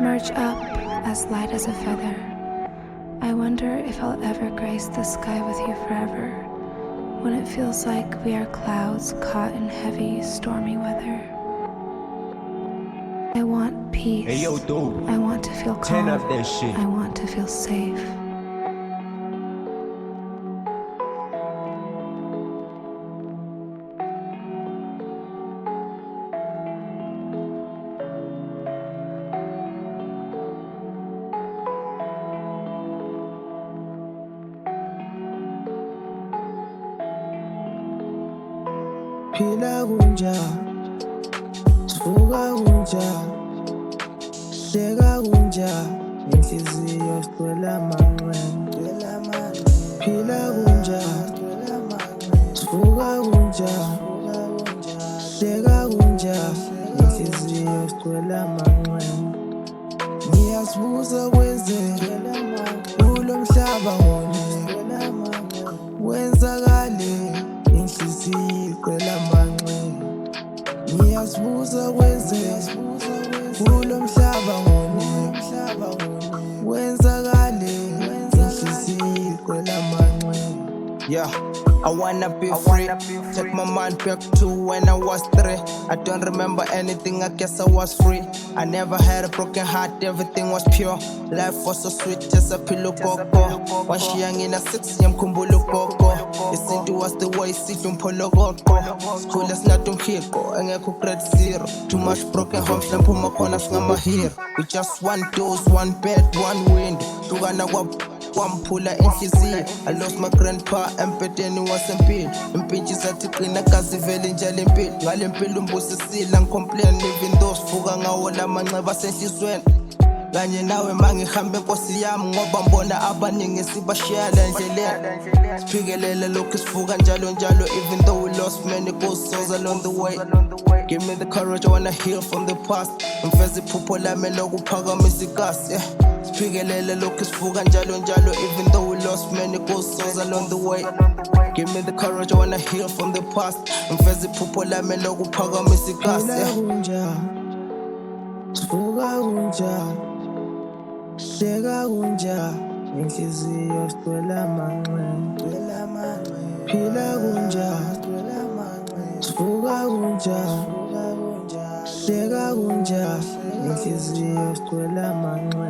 Merge up, as light as a feather. I wonder if I'll ever grace the sky with you forever, when it feels like we are clouds caught in heavy, stormy weather. I want peace. Hey yo, dude. I want to feel calm. Turn up that shit. I want to feel safe. Phila kunja, vuka kunja, hleka kunja, inhliziyo sicwela amanqwe. Phila kunja, vuka kunja, hleka kunja, inhliziyo sicwela amanqwe. Ngiyazibuza kwenzeka kulo mhlaba wonke, wenzakale inhliziyo icwela amanqwe. Ngiyazibuza kwenzeka kulo mhlaba wonke, wenzakale inhliziyo icwela amanqwe. Yeah, I wanna be free. Take my mind back to when I was 3. I don't remember anything, I guess I was free. I never had a broken heart, everything was pure. Life was so sweet, just a pillow coco. When she young in a 6 yamkhumbula ugogo. Isintu was the way sidla umpholokoko. School esinathi umhiko, engekho grade 0. Too much broken homes, lamphuma khona singamahero. We just one dose, one bed, one wind. Hlukana kwamphula inhliziyo. I lost my grandpa empedeni wasempilo. Impintshi zathi qina kazivele njalo impilo. Ngale mpilo umbusisile ngicomplain even though sivuka ngawo lamanxeba asenhlizweni. Kanye nawe mangihambe nkosi yami ngoba mbona abaningi sibashiyala endleleni. Siphikelele lokhu sivuka njalo njalo even though we lost many good souls along the way. Give me the courage, I wanna heal from the past. Ngifeza iphupho lami lokuphakamisa ikasi, yeah. Siphikelele lokhu sivuka njalo njalo even though we lost many good souls along the way. Give me the courage, I wanna heal from the past. Ngifeza iphupho lami lokuphakamisa ikasi, Phila yeah. kunja, vuka kunja, hleka kunja, inhliziyo sicwela amanqwe. Phila kunja, vuka kunja, hleka kunja, inhliziyo sicwela amanqwe.